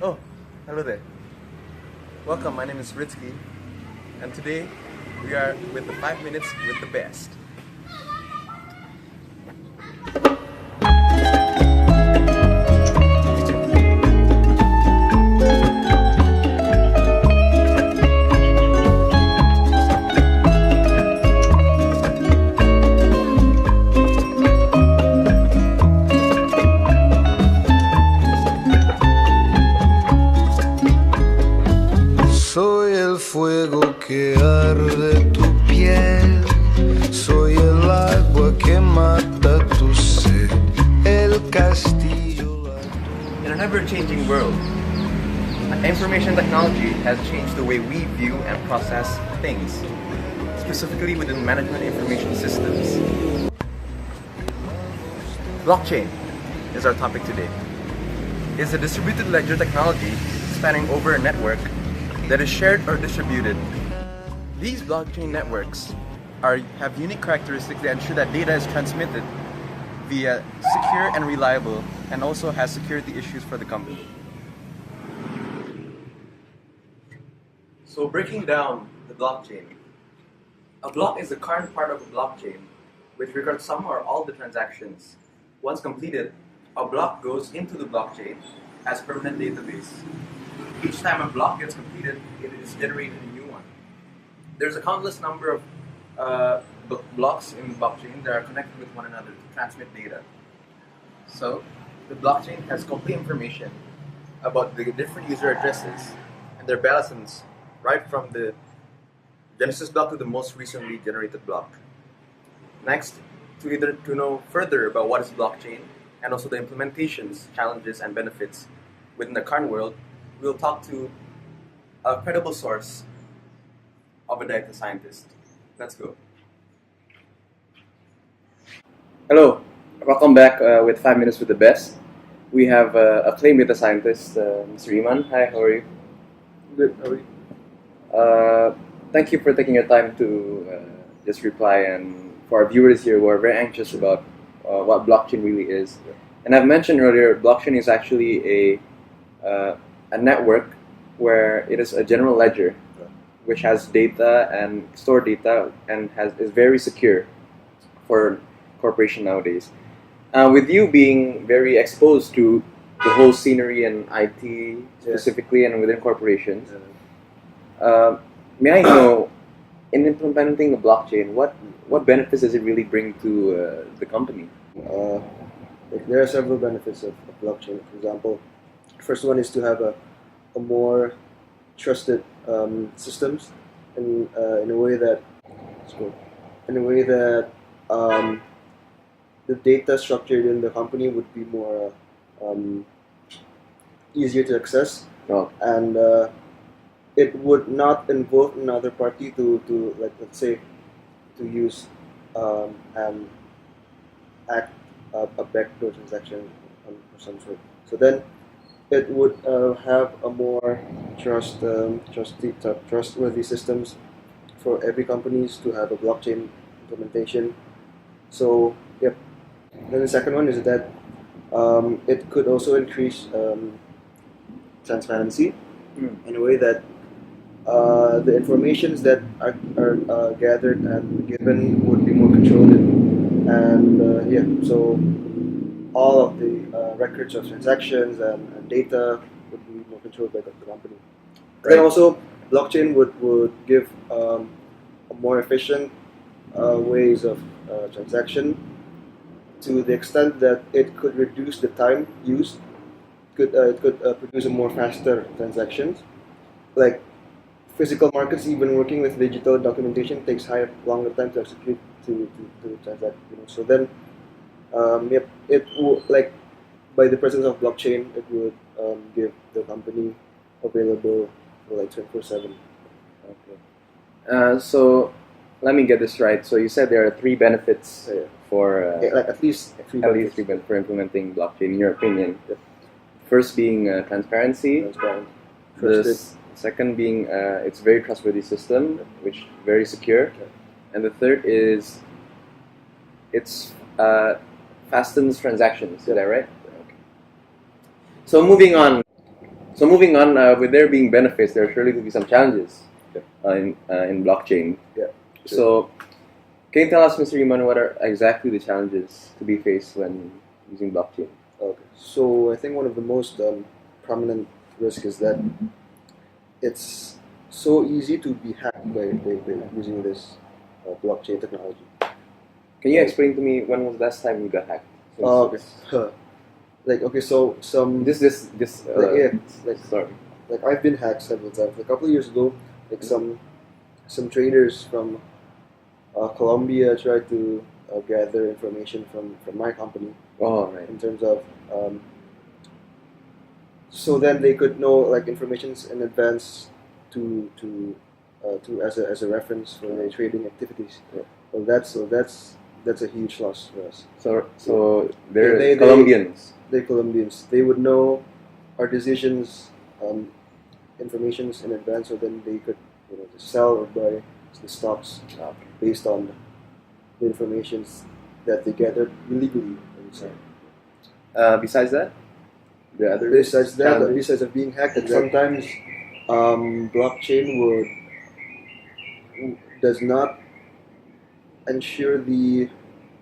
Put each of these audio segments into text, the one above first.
Oh, hello there. Welcome, my name is Ritsky, and today we are with the 5 minutes with the best. Soy el fuego que arde tu piel, soy el agua que mata tu sed, el castillo. In an ever-changing world, information technology has changed the way we view and process things, specifically within management information systems. Blockchain is our topic today. It's a distributed ledger technology spanning over a network that is shared or distributed. These blockchain networks have unique characteristics that ensure that data is transmitted via secure and reliable, and also has security issues for the company. So breaking down the blockchain, a block is the current part of a blockchain which records some or all the transactions. Once completed, a block goes into the blockchain as permanent database. Each time a block gets completed, it is generated a new one. There's a countless number of blocks in blockchain that are connected with one another to transmit data. So the blockchain has complete information about the different user addresses and their balances right from the Genesis block to the most recently generated block. Next, to know further about what is blockchain and also the implementations, challenges, and benefits within the current world, we'll talk to a credible source of a data scientist. Let's go. Hello, welcome back with 5 minutes with the best. We have acclaimed data scientist, Mr. Iman. Hi, how are you? Good, how are you? Thank you for taking your time to just reply, and for our viewers here who are very anxious about what blockchain really is. Yeah. And I've mentioned earlier, blockchain is actually a network where it is a general ledger which has data and stored data and is very secure for corporation nowadays. With you being very exposed to the whole scenery and IT specifically and within corporations, may I know, in implementing a blockchain, what benefits does it really bring to the company? There are several benefits of blockchain. For example, first one is to have a more trusted systems in a way that the data structured in the company would be more easier to access, and it would not involve another party to like, let's say, to use and act a backdoor transaction or some sort. So then it would have a more trustworthy systems for every companies to have a blockchain implementation. So yep. Then the second one is that it could also increase transparency in a way that the informations that are gathered and given would be more controlled, and so all of the records of transactions and data would be more controlled by the company. Right. Then also, blockchain would give a more efficient ways of transaction, to the extent that it could reduce the time used. It could produce a more faster transactions. Like physical markets, even working with digital documentation takes longer time to execute to transact. So then, it would, like, by the presence of blockchain, it would give the company available for like 24/7. Okay. So let me get this right. So you said there are three benefits for Like at least three benefits. for implementing blockchain, in your opinion. Yep. First being transparency. Transparent. The Trusted. second being it's a very trustworthy system, which is very secure. Okay. And the third is it's fastens transactions. Is that right? Okay. So moving on. So moving on, with there being benefits, there are surely to be some challenges Yep. in blockchain. Yeah. So, can you tell us, Mr. Iman, what are exactly the challenges to be faced when using blockchain? Okay. So I think one of the most prominent risks is that it's so easy to be hacked by using this blockchain technology. Can you explain to me when was the last time you got hacked? Since Okay. it's- Like okay, so some This like, yeah, like sorry. like I've been hacked several times. A couple of years ago, like some traders from Colombia tried to gather information from my company Oh right. in terms of so then they could know like informations in advance to as a reference for their trading activities. Yeah. Well, that's a huge loss for us. So they're They- Colombians. They're Colombians. They would know our decisions, informations in advance, so then they could just sell or buy the stocks based on the informations that they gathered illegally. I would say. Besides that, the other Besides that, challenges? besides of being hacked, sometimes blockchain does not ensure the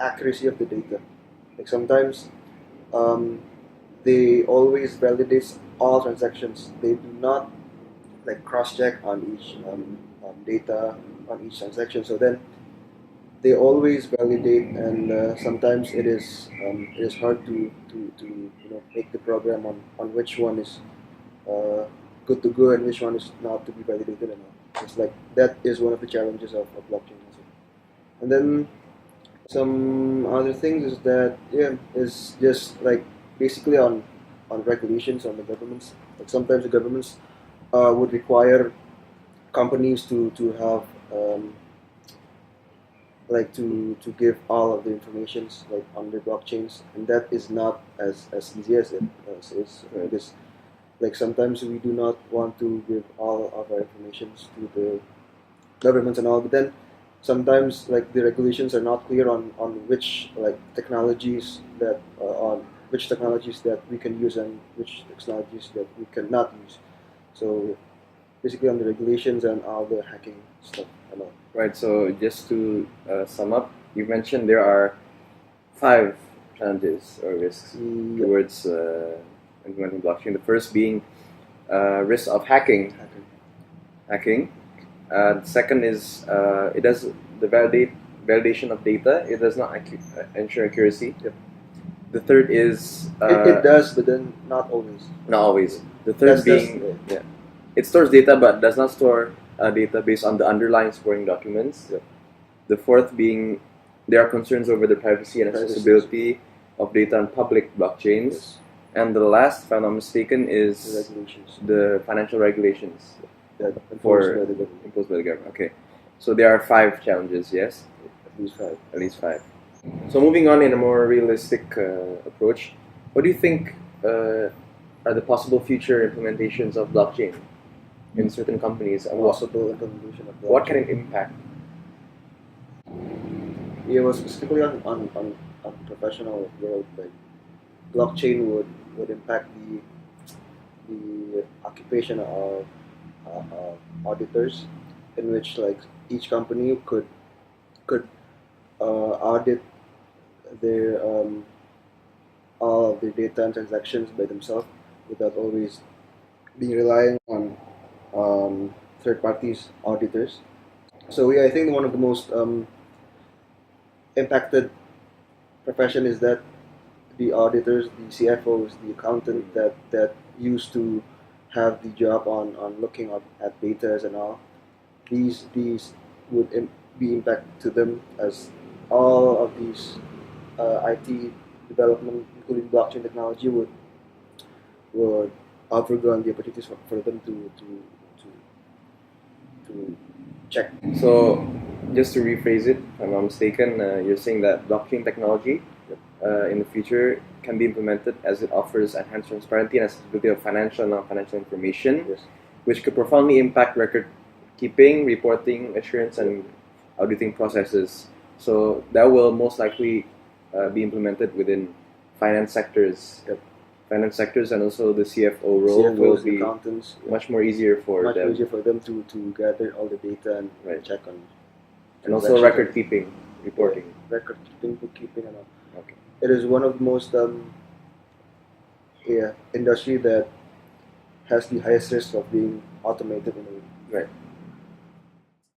accuracy of the data. Like sometimes they always validates all transactions. They do not like cross-check on each data on each transaction. So then they always validate, and sometimes it is hard to make the program on which one is good to go and which one is not to be validated and all. It's like that is one of the challenges of blockchain also. And then some other things is that is just like basically on regulations on the governments. Like sometimes the governments would require companies to have like to give all of the informations like on the blockchains, and that is not as easy as it is because like sometimes we do not want to give all of our informations to the governments and all, but then sometimes like the regulations are not clear on which like technologies that we can use and which technologies that we cannot use. So basically on the regulations and all the hacking stuff and all. Right. So just to sum up, you mentioned there are 5 challenges or risks towards implementing blockchain. The first being risk of hacking. The second is it does the validation of data. It does not ensure accuracy. Yep. The third is It does, but then not always. not always. The third being it stores data but does not store data based on the underlying scoring documents. Yep. The fourth being there are concerns over the privacy and accessibility of data on public blockchains. Yes. And the last, if I'm not mistaken, The is regulations the financial regulations that for enforced by the government. imposed by the government. Okay, so there are 5 challenges. Yes, At least 5. at least 5. So moving on in a more realistic approach, what do you think are the possible future implementations of blockchain in certain companies? And Possible implementation of what can it impact? Yeah, well, specifically on professional world, like blockchain would impact the occupation of auditors, in which like each company could audit their all of their data and transactions by themselves without always being relying on third parties auditors. So I think one of the most impacted profession is that the auditors, the CFOs, the accountant that used to have the job on looking at data and all. These would be impact to them, as all of these IT development, including blockchain technology, would outgrow the opportunities for them to check. So, just to rephrase it, if I'm not mistaken, you're saying that blockchain technology in the future can be implemented as it offers enhanced transparency and accessibility of financial and non-financial information, Yes. which could profoundly impact record keeping, reporting, assurance, and auditing processes. So that will most likely be implemented within finance sectors. Yep. finance sectors and also the CFO role will CFOs, be accountants, much more easier for much them. easier for them to gather all the data and Right. check on And also transactions record and keeping, reporting. record keeping, bookkeeping, and all. Okay. It is one of the most industry that has the highest risk of being automated in a way. Right.